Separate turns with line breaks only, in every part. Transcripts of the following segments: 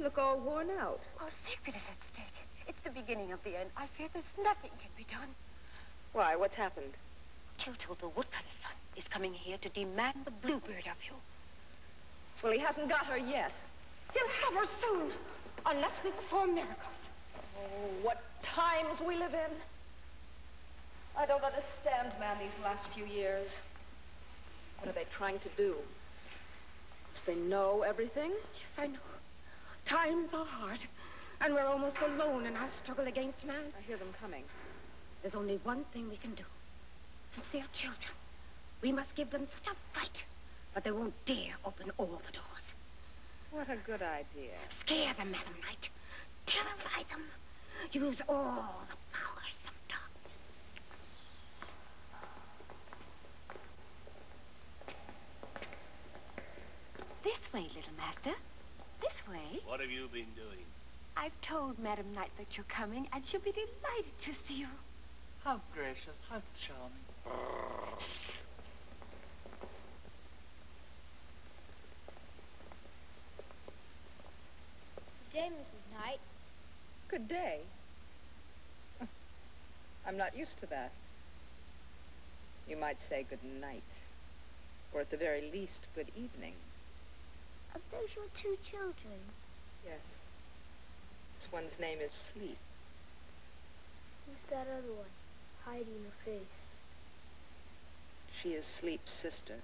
You look all worn out.
Our secret is at stake. It's the beginning of the end. I fear there's nothing can be done.
Why? What's happened?
Tilto, the woodcutter's son, is coming here to demand the bluebird of you.
Well, he hasn't got her yet.
He'll have her soon, unless we perform miracles.
Oh, what times we live in. I don't understand, man, these last few years. What are they trying to do? Do they know everything?
Yes, I know. Times are hard, and we're almost alone in our struggle against man.
I hear them coming.
There's only one thing we can do. Since they are children, we must give them such a fright, but they won't dare open all the doors.
What a good idea.
Scare them, Madam Knight. Terrify them. Use all the powers of darkness. This way, little master. This way.
What have you been doing?
I've told Madam Knight that you're coming, and she'll be delighted to see you.
How gracious, how charming.
Good day, Mrs. Knight.
Good day. I'm not used to that. You might say good night. Or at the very least, good evening.
Are those your two children?
Yes. This one's name is Sleep.
Who's that other one, hiding her face?
She is Sleep's sister.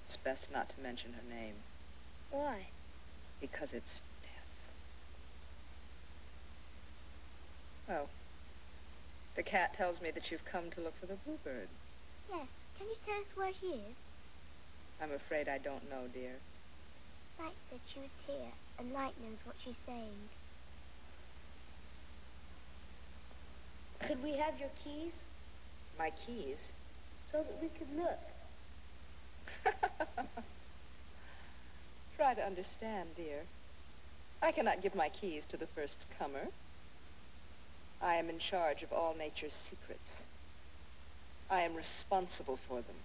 It's best not to mention her name.
Why?
Because it's death. Oh. The cat tells me that you've come to look for the bluebird.
Yes. Can you tell us where she is?
I'm afraid I don't know, dear.
Light said she was here, and Light knows what she's saying. Could we have your keys?
My keys?
So that we could look.
Try to understand, dear. I cannot give my keys to the first comer. I am in charge of all nature's secrets. I am responsible for them.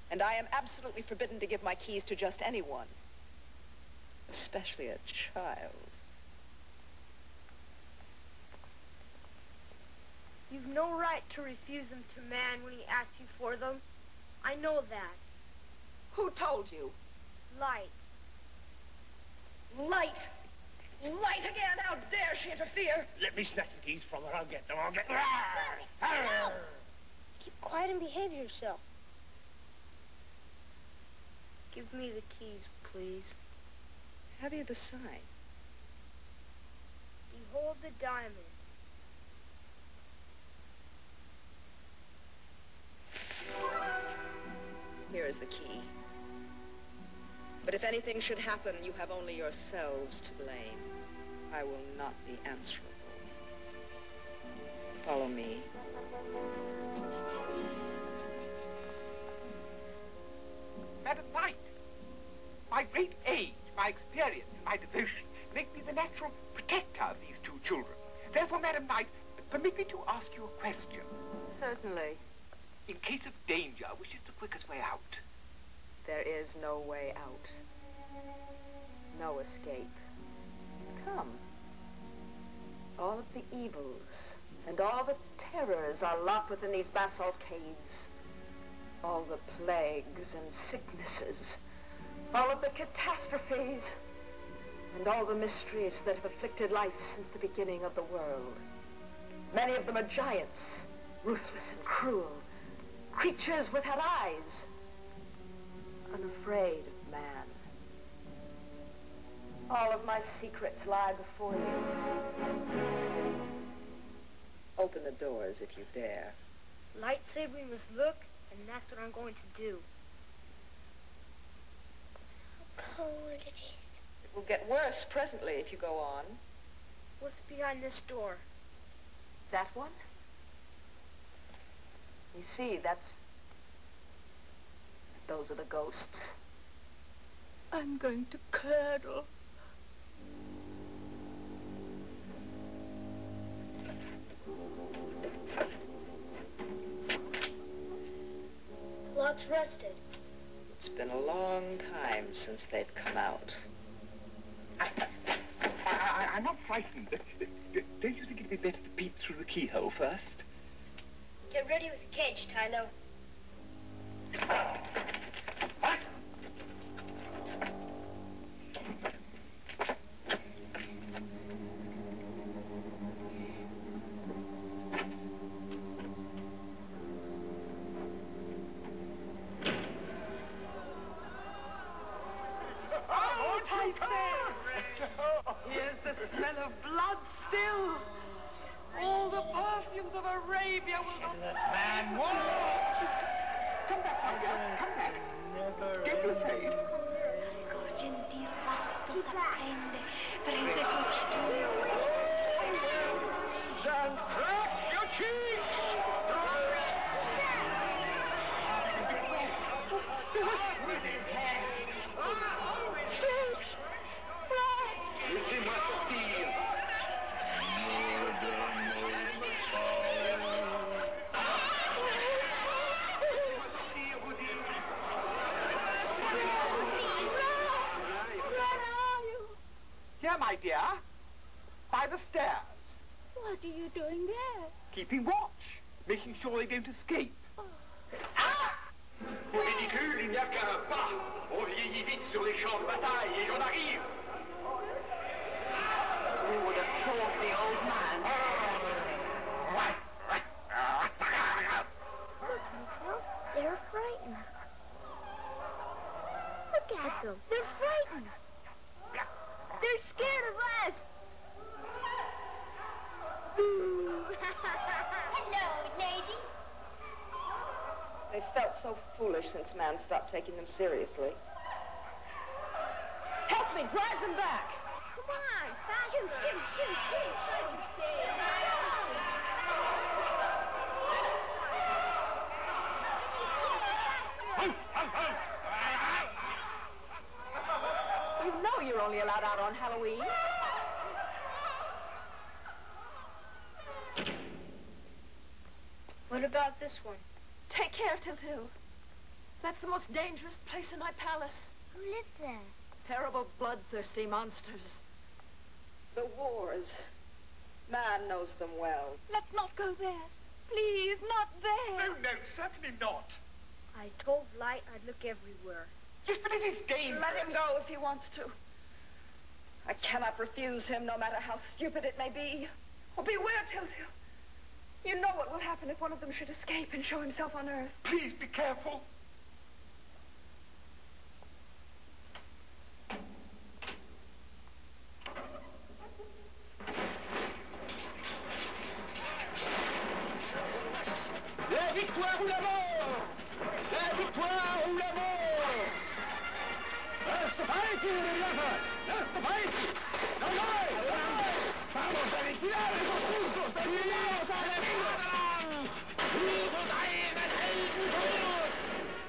And I am absolutely forbidden to give my keys to just anyone. Especially a child.
You've no right to refuse them to man when he asks you for them. I know that.
Who told you?
Light.
Light! Light again! How dare she interfere?
Let me snatch the keys from her. I'll get them.
No! Keep quiet and behave yourself. Give me the keys, please.
Have you the sign?
Behold the diamond.
Here is the key. But if anything should happen, you have only yourselves to blame. I will not be answerable. Follow me.
Madam Knight, my great age, my experience, and my devotion make me the natural protector of these two children. Therefore, Madam Knight, permit me to ask you a question.
Certainly.
In case of danger, which is the quickest way out?
There is no way out. No escape. Come. All of the evils and all the terrors are locked within these basalt caves. All the plagues and sicknesses. All of the catastrophes. And all the mysteries that have afflicted life since the beginning of the world. Many of them are giants, ruthless and cruel. Creatures without eyes. Unafraid of man. All of my secrets lie before you. Open the doors if you dare.
Lightsaber must look, and that's what I'm going to do. How cold it is.
It will get worse presently if you go on.
What's behind this door?
That one? You see, those are the ghosts.
I'm going to curdle.
The lock's rusted.
It's been a long time since they've come out.
frightened. Don't you think it'd be better to peep through the keyhole first?
Get ready with the cage, Tylo.
What?
Here's the smell of blood still. All the perfumes of Arabia will not...
Man, what?
Come back, Fonda. Come back. Don't be afraid.
Jean, crack your cheeks! With his hand.
Laissez-moi sortir. Here, my dear. By the stairs.
What are you doing there?
Keeping watch. Making sure they don't escape. Ah!
Au véhicule, il n'y a qu'un pas. On vieillit vite sur les champs de bataille et on arrive.
Who would have thought the old man?
They're frightened. Look at them. They're frightened. They're scared of us. Hello, lady.
They felt so foolish since man stopped taking them seriously. Help me, drive them back!
Come on, faster. Shoot.
You know you're only allowed out on Halloween.
What about this one?
Take care, Tiltil. That's the most dangerous place in my palace.
Who lives there?
Terrible bloodthirsty monsters. The wars. Man knows them well.
Let's not go there. Please, not there.
No, certainly not.
I told Light I'd look everywhere.
Yes, but it is dangerous.
Let him go if he wants to. I cannot refuse him, no matter how stupid it may be. Oh, beware, Tiltil. You know what will happen if one of them should escape and show himself on Earth.
Please be careful.
La victoire ou la mort! La victoire ou la mort! That's the fight, That's the fight! No more! Vamos a liquidar esos turcos terminados a la vida! Über deinen Heldentod!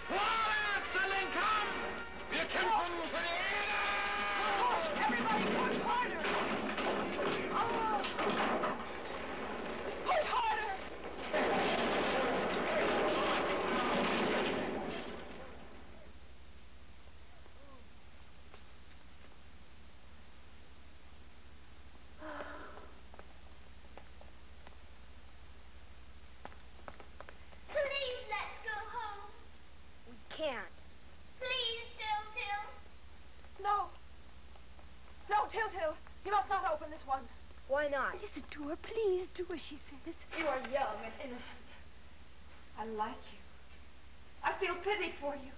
Vorwärts an den Kampf! Wir kämpfen für die Ehre!
Everybody push harder! Push harder!
Please, let's go home. We can't. Please, Tiltil.
No. No, Tiltil. You must not open this one.
Why not?
Listen to her, please. Do as she says.
You are young and innocent. I like you. I feel pity for you.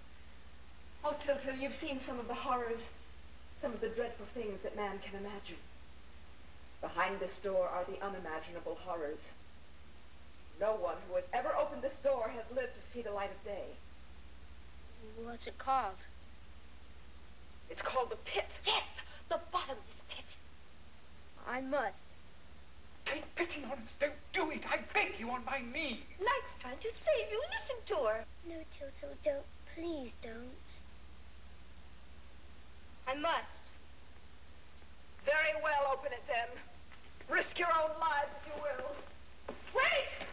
Oh, Tiltil, you've seen some of the horrors, some of the dreadful things that man can imagine. Behind this door are the unimaginable horrors. No one who has ever opened this door has lived to see the light of day.
What's it called?
It's called the pit.
Yes, the bottomless pit.
I must.
Take pity on us. Don't do it. I beg you on my knees.
Light's trying to save you. Listen to her.
No, Tiltil, don't. Please don't. I must.
Very well, open it then. Risk your own lives if you will. Wait!